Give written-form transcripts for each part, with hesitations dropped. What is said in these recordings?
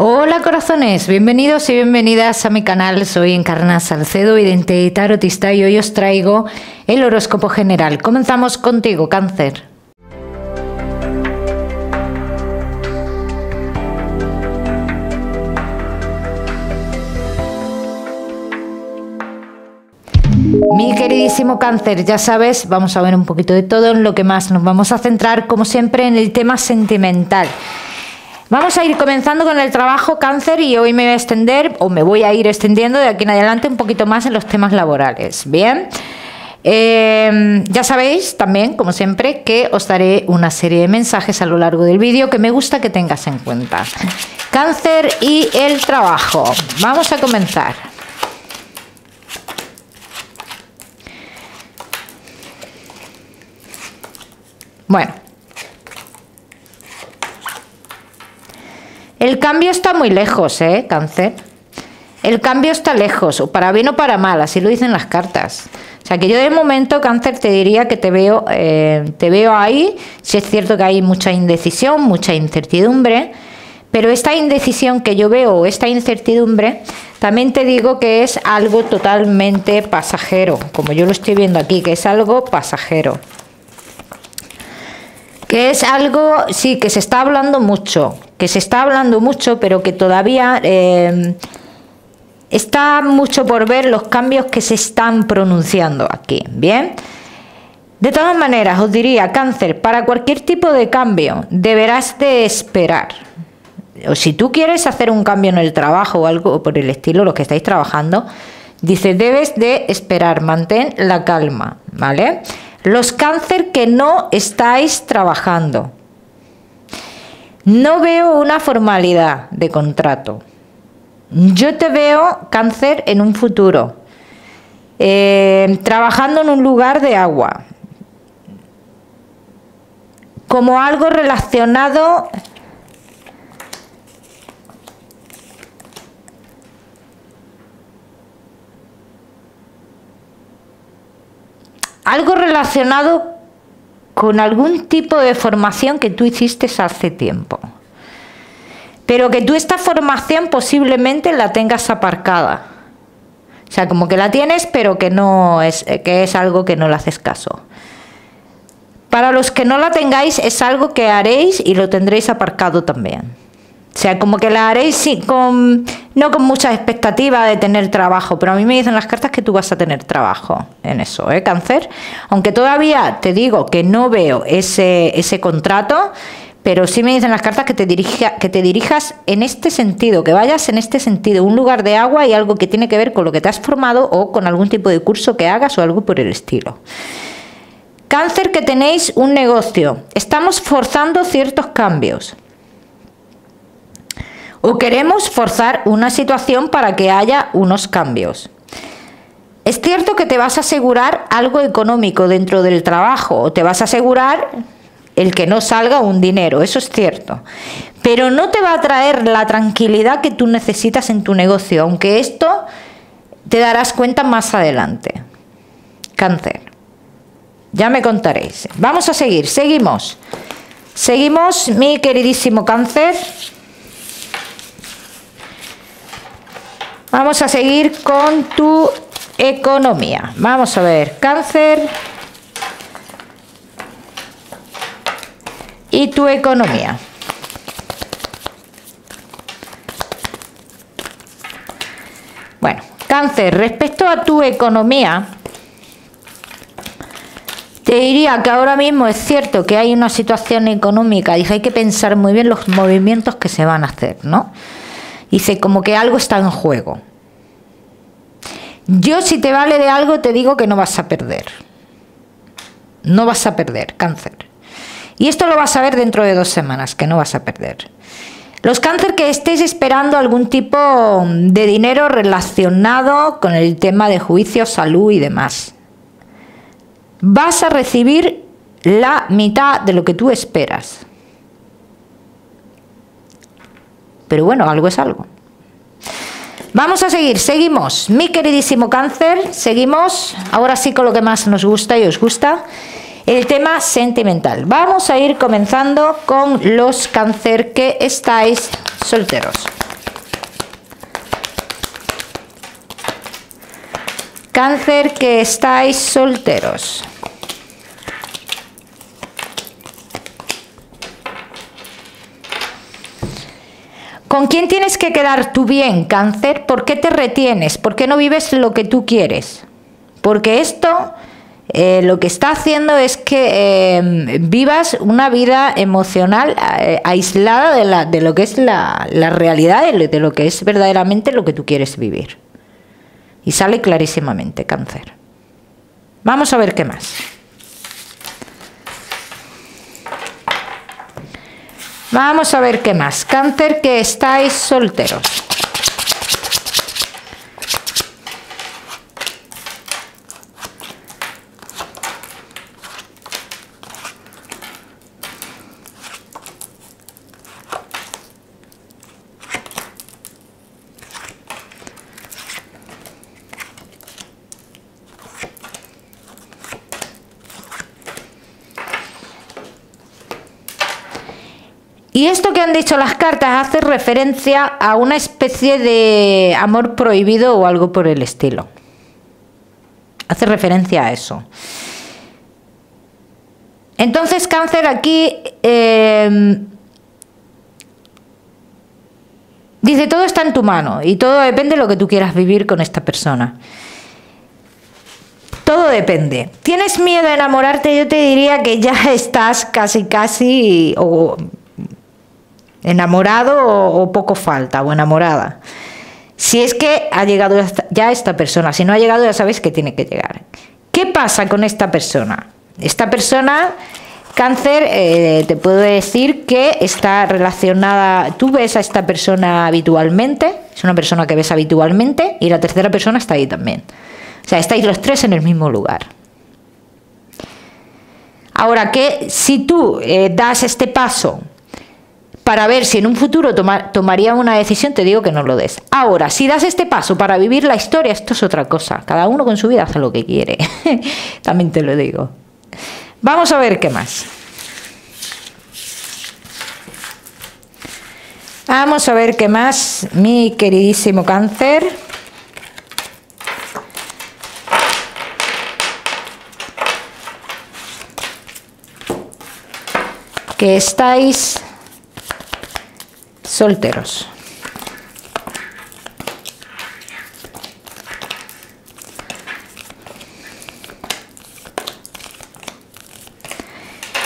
Hola corazones, bienvenidos y bienvenidas a mi canal. Soy Encarna Salcedo, vidente y tarotista, y hoy os traigo el horóscopo general. Comenzamos contigo, Cáncer. Mi queridísimo Cáncer, ya sabes, vamos a ver un poquito de todo. En lo que más nos vamos a centrar, como siempre, en el tema sentimental. Vamos a ir comenzando con el trabajo, Cáncer, y hoy me voy a extender, o me voy a ir extendiendo de aquí en adelante un poquito más en los temas laborales. Bien, ya sabéis también, como siempre, que os daré una serie de mensajes a lo largo del vídeo que me gusta que tengas en cuenta. Cáncer y el trabajo. Vamos a comenzar. Bueno. El cambio está muy lejos, Cáncer. El cambio está lejos, o para bien o para mal, así lo dicen las cartas. O sea que yo de momento, Cáncer, te diría que te veo ahí. Sí es cierto que hay mucha indecisión, mucha incertidumbre, pero esta indecisión que yo veo, esta incertidumbre, también te digo que es algo totalmente pasajero, como yo lo estoy viendo aquí, que es algo pasajero. Que es algo, sí, que se está hablando mucho, pero que todavía está mucho por ver los cambios que se están pronunciando aquí, ¿bien? De todas maneras, os diría, Cáncer, para cualquier tipo de cambio deberás de esperar. O si tú quieres hacer un cambio en el trabajo o algo por el estilo, los que estáis trabajando, dice, debes de esperar, mantén la calma, ¿vale? Los Cáncer que no estáis trabajando, no veo una formalidad de contrato. Yo te veo, Cáncer, en un futuro, trabajando en un lugar de agua, como algo relacionado con algún tipo de formación que tú hiciste hace tiempo, pero que tú esta formación posiblemente la tengas aparcada. O sea, como que la tienes, pero que no es, que es algo que no le haces caso. Para los que no la tengáis, es algo que haréis y lo tendréis aparcado también. O sea, como que la haréis sí, no con mucha expectativa de tener trabajo, pero a mí me dicen las cartas que tú vas a tener trabajo en eso, Cáncer. Aunque todavía te digo que no veo ese contrato, pero sí me dicen las cartas que te dirijas en este sentido, que vayas en este sentido, un lugar de agua y algo que tiene que ver con lo que te has formado o con algún tipo de curso que hagas o algo por el estilo. Cáncer, que tenéis un negocio, estamos forzando ciertos cambios. O queremos forzar una situación para que haya unos cambios. Es cierto que te vas a asegurar algo económico dentro del trabajo, o te vas a asegurar el que no salga un dinero, eso es cierto. Pero no te va a traer la tranquilidad que tú necesitas en tu negocio, aunque esto te darás cuenta más adelante. Cáncer. Ya me contaréis. Vamos a seguir, seguimos. Seguimos, mi queridísimo Cáncer. Vamos a seguir con tu economía. Vamos a ver, Cáncer y tu economía. Bueno, Cáncer, respecto a tu economía, te diría que ahora mismo es cierto que hay una situación económica y hay que pensar muy bien los movimientos que se van a hacer, ¿no? Dice, como que algo está en juego. Yo, si te vale de algo, te digo que no vas a perder. No vas a perder, Cáncer. Y esto lo vas a ver dentro de 2 semanas, que no vas a perder. Los Cáncer que estéis esperando algún tipo de dinero relacionado con el tema de juicio, salud y demás, vas a recibir la mitad de lo que tú esperas. Pero bueno, algo es algo. Vamos a seguir, seguimos. Mi queridísimo Cáncer, seguimos. Ahora sí con lo que más nos gusta y os gusta. el tema sentimental. Vamos a ir comenzando con los Cáncer que estáis solteros. Cáncer que estáis solteros. ¿Con quién tienes que quedar tú bien, Cáncer? ¿Por qué te retienes? ¿Por qué no vives lo que tú quieres? Porque esto lo que está haciendo es que vivas una vida emocional aislada de lo que es la realidad, de lo que es verdaderamente lo que tú quieres vivir. Y sale clarísimamente, Cáncer. Vamos a ver qué más. Vamos a ver qué más. Cáncer que estáis solteros. Y esto que han dicho las cartas hace referencia a una especie de amor prohibido o algo por el estilo. Hace referencia a eso. Entonces, Cáncer, aquí dice, todo está en tu mano y todo depende de lo que tú quieras vivir con esta persona. Todo depende. ¿Tienes miedo a enamorarte? Yo te diría que ya estás casi o enamorado o poco falta, o enamorada. Si es que ha llegado ya esta persona, si no ha llegado ya sabes que tiene que llegar. ¿Qué pasa con esta persona? Esta persona, Cáncer, te puedo decir que está relacionada, tú ves a esta persona habitualmente, es una persona que ves habitualmente y la tercera persona está ahí también. O sea, estáis los tres en el mismo lugar. Ahora que si tú das este paso para ver si en un futuro tomaría una decisión, te digo que no lo des. Ahora, si das este paso para vivir la historia, esto es otra cosa. Cada uno con su vida hace lo que quiere. También te lo digo. Vamos a ver qué más. Vamos a ver qué más, mi queridísimo Cáncer. Que estáis solteros.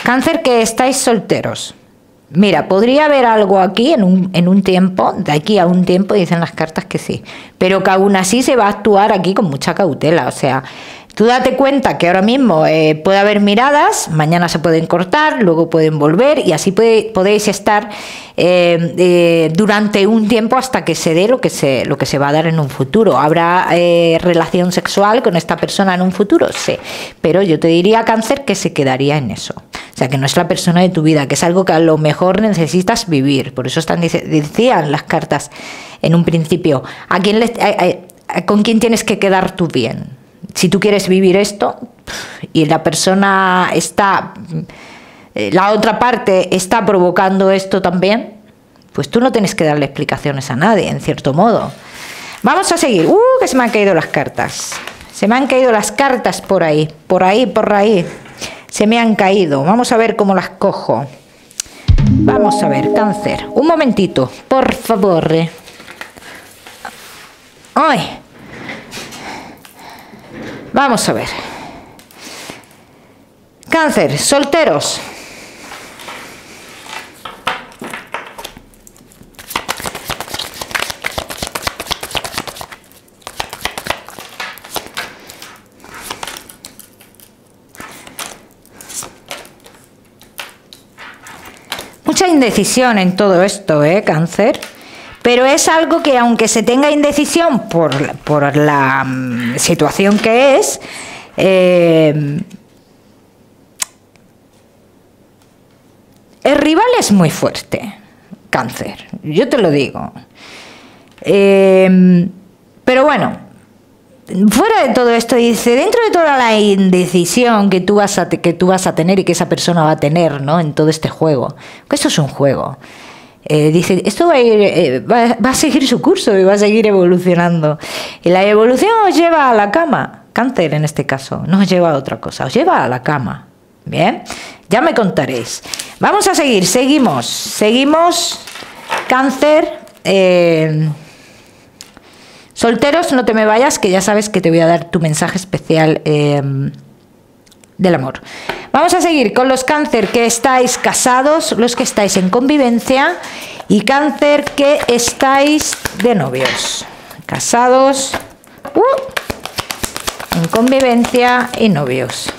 Cáncer que estáis solteros. Mira, podría haber algo aquí en un tiempo, de aquí a un tiempo dicen las cartas que sí, pero que aún así se va a actuar aquí con mucha cautela, o sea, tú date cuenta que ahora mismo puede haber miradas, mañana se pueden cortar, luego pueden volver y así podéis estar durante un tiempo hasta que se dé lo que se va a dar en un futuro. ¿Habrá relación sexual con esta persona en un futuro? Sí, pero yo te diría, Cáncer, que se quedaría en eso. O sea, que no es la persona de tu vida, que es algo que a lo mejor necesitas vivir. Por eso decían las cartas en un principio, ¿con quién tienes que quedar tú bien? Si tú quieres vivir esto y la persona la otra parte está provocando esto también, pues tú no tienes que darle explicaciones a nadie, en cierto modo. Vamos a seguir. Que se me han caído las cartas. Se me han caído las cartas por ahí. Se me han caído. Vamos a ver cómo las cojo. Vamos a ver, Cáncer. Un momentito, por favor. ¡Ay! Vamos a ver. Cáncer, solteros. Mucha indecisión en todo esto, Cáncer. Pero es algo que, aunque se tenga indecisión por la situación que es, el rival es muy fuerte, Cáncer, yo te lo digo. Pero bueno, fuera de todo esto, dice, dentro de toda la indecisión que tú vas a tener y que esa persona va a tener, ¿no?, en todo este juego, que esto es un juego. Dice, esto va a seguir su curso y va a seguir evolucionando. Y la evolución os lleva a la cama. Cáncer en este caso, no os lleva a otra cosa, os lleva a la cama. Bien, ya me contaréis. Vamos a seguir, seguimos. Cáncer. Solteros, no te me vayas, que ya sabes que te voy a dar tu mensaje especial del amor. Vamos a seguir con los cáncer que estáis casados, los que estáis en convivencia, y cáncer que estáis de novios. Casados, en convivencia y novios.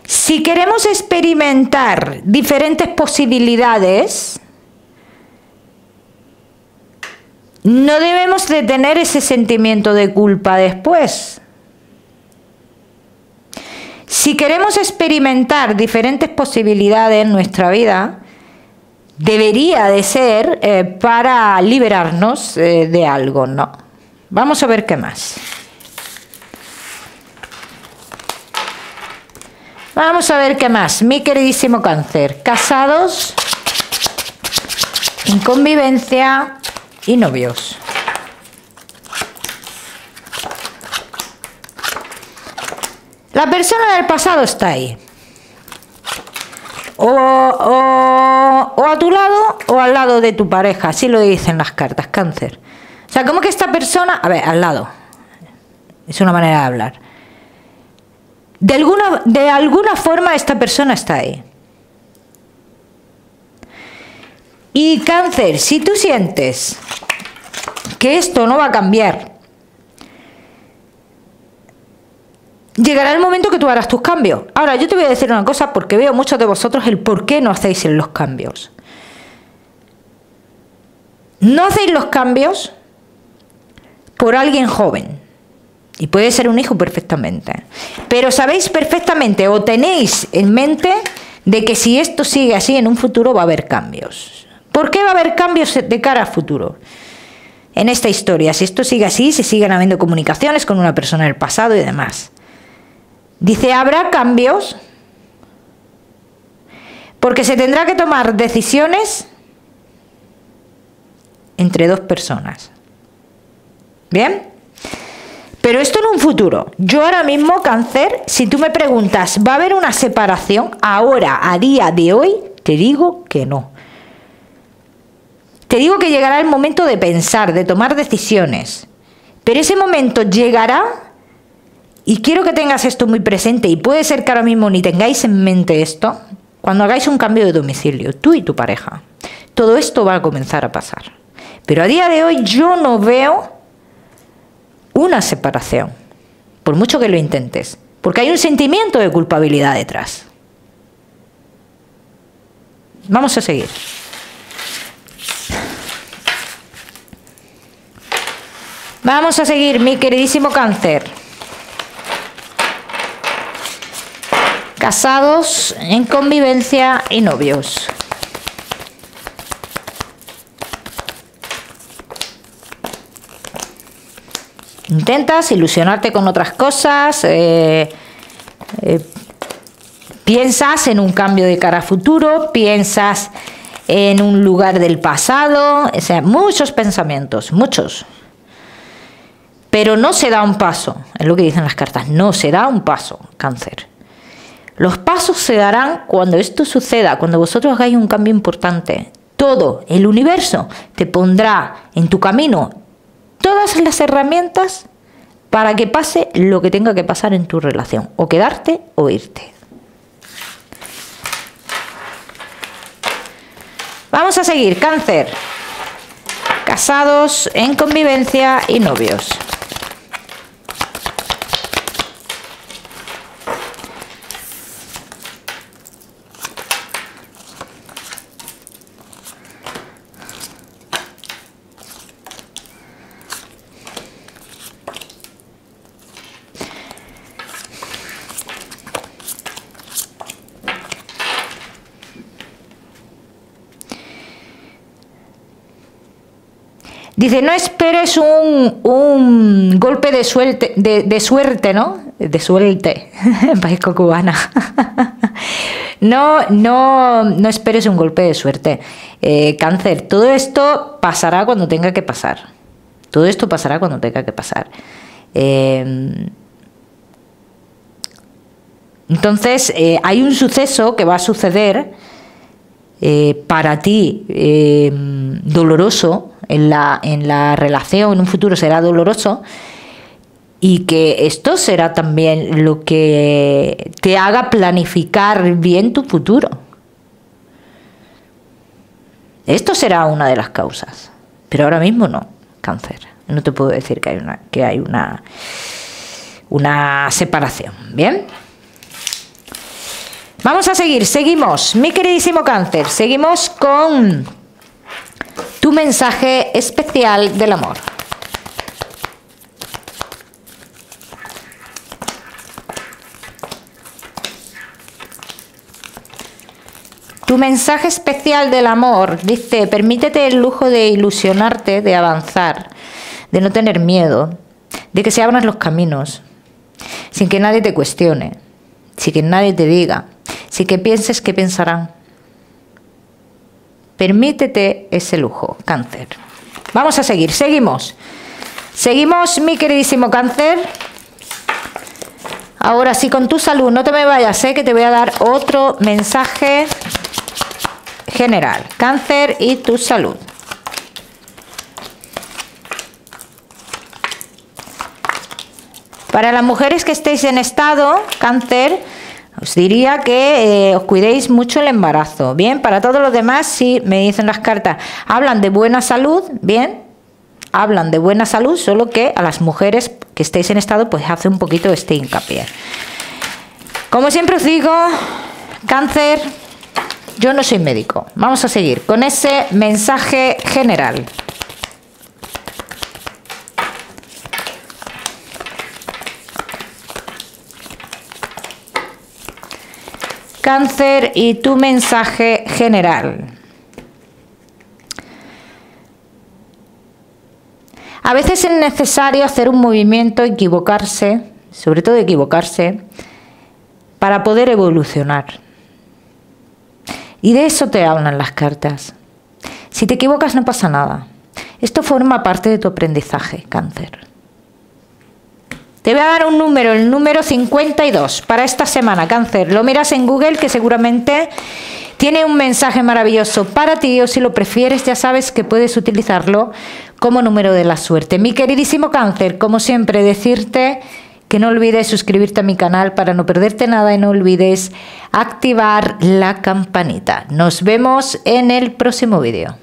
Si queremos experimentar diferentes posibilidades, no debemos de tener ese sentimiento de culpa después. Si queremos experimentar diferentes posibilidades en nuestra vida, debería de ser para liberarnos de algo, ¿no? Vamos a ver qué más. Vamos a ver qué más, mi queridísimo cáncer. Casados, en convivencia y novios. La persona del pasado está ahí. O a tu lado o al lado de tu pareja, así lo dicen las cartas, cáncer. O sea, como que esta persona, a ver, al lado. Es una manera de hablar. De alguna forma esta persona está ahí. Y cáncer, si tú sientes que esto no va a cambiar, llegará el momento que tú harás tus cambios. Ahora, yo te voy a decir una cosa porque veo muchos de vosotros el por qué no hacéis los cambios. No hacéis los cambios por alguien joven. Y puede ser un hijo perfectamente. Pero sabéis perfectamente o tenéis en mente de que si esto sigue así en un futuro va a haber cambios. ¿Por qué va a haber cambios de cara al futuro? En esta historia, si esto sigue así, se siguen habiendo comunicaciones con una persona del pasado y demás. Dice, habrá cambios porque se tendrá que tomar decisiones entre dos personas. ¿Bien? Pero esto en un futuro. Yo ahora mismo, cáncer, si tú me preguntas, ¿va a haber una separación ahora, a día de hoy? Te digo que no. Te digo que llegará el momento de pensar, de tomar decisiones. Pero ese momento llegará y quiero que tengas esto muy presente y puede ser que ahora mismo ni tengáis en mente esto. Cuando hagáis un cambio de domicilio, tú y tu pareja, todo esto va a comenzar a pasar. Pero a día de hoy yo no veo una separación, por mucho que lo intentes, porque hay un sentimiento de culpabilidad detrás. Vamos a seguir. Vamos a seguir, mi queridísimo cáncer. Casados, en convivencia y novios. Intentas ilusionarte con otras cosas, piensas en un cambio de cara a futuro, piensas en un lugar del pasado, o sea, muchos pensamientos, muchos. Pero no se da un paso, es lo que dicen las cartas, no se da un paso, cáncer. Los pasos se darán cuando esto suceda, cuando vosotros hagáis un cambio importante. Todo el universo te pondrá en tu camino todas las herramientas para que pase lo que tenga que pasar en tu relación, o quedarte o irte. Vamos a seguir, cáncer. Casados, en convivencia y novios. Dice, no esperes un golpe de suerte, ¿no? De suerte, parezco cubana. No esperes un golpe de suerte. Cáncer, todo esto pasará cuando tenga que pasar. Todo esto pasará cuando tenga que pasar. Entonces, hay un suceso que va a suceder para ti doloroso en la relación, en un futuro será doloroso, y que esto será también lo que te haga planificar bien tu futuro. Esto será una de las causas, pero ahora mismo no, Cáncer. No te puedo decir que hay una separación. ¿Bien? Vamos a seguimos, mi queridísimo Cáncer, seguimos con tu mensaje especial del amor. Tu mensaje especial del amor dice, permítete el lujo de ilusionarte, de avanzar, de no tener miedo, de que se abran los caminos, sin que nadie te cuestione, sin que nadie te diga, sin que pienses qué pensarán. Permítete ese lujo, Cáncer. Vamos a seguimos. Seguimos, mi queridísimo Cáncer. Ahora sí, con tu salud, no te me vayas, que te voy a dar otro mensaje general. Cáncer y tu salud. Para las mujeres que estéis en estado, Cáncer, os diría que os cuidéis mucho el embarazo. Bien, para todos los demás, sí, me dicen las cartas, hablan de buena salud, bien, hablan de buena salud, solo que a las mujeres que estéis en estado, pues hace un poquito este hincapié. Como siempre os digo, Cáncer, yo no soy médico. Vamos a seguir con ese mensaje general. Cáncer y tu mensaje general. A veces es necesario hacer un movimiento, equivocarse, sobre todo equivocarse, para poder evolucionar. Y de eso te hablan las cartas. Si te equivocas no pasa nada. Esto forma parte de tu aprendizaje, Cáncer. Te voy a dar un número, el número 52 para esta semana, Cáncer. Lo miras en Google, que seguramente tiene un mensaje maravilloso para ti, o si lo prefieres ya sabes que puedes utilizarlo como número de la suerte. Mi queridísimo Cáncer, como siempre, decirte que no olvides suscribirte a mi canal para no perderte nada y no olvides activar la campanita. Nos vemos en el próximo vídeo.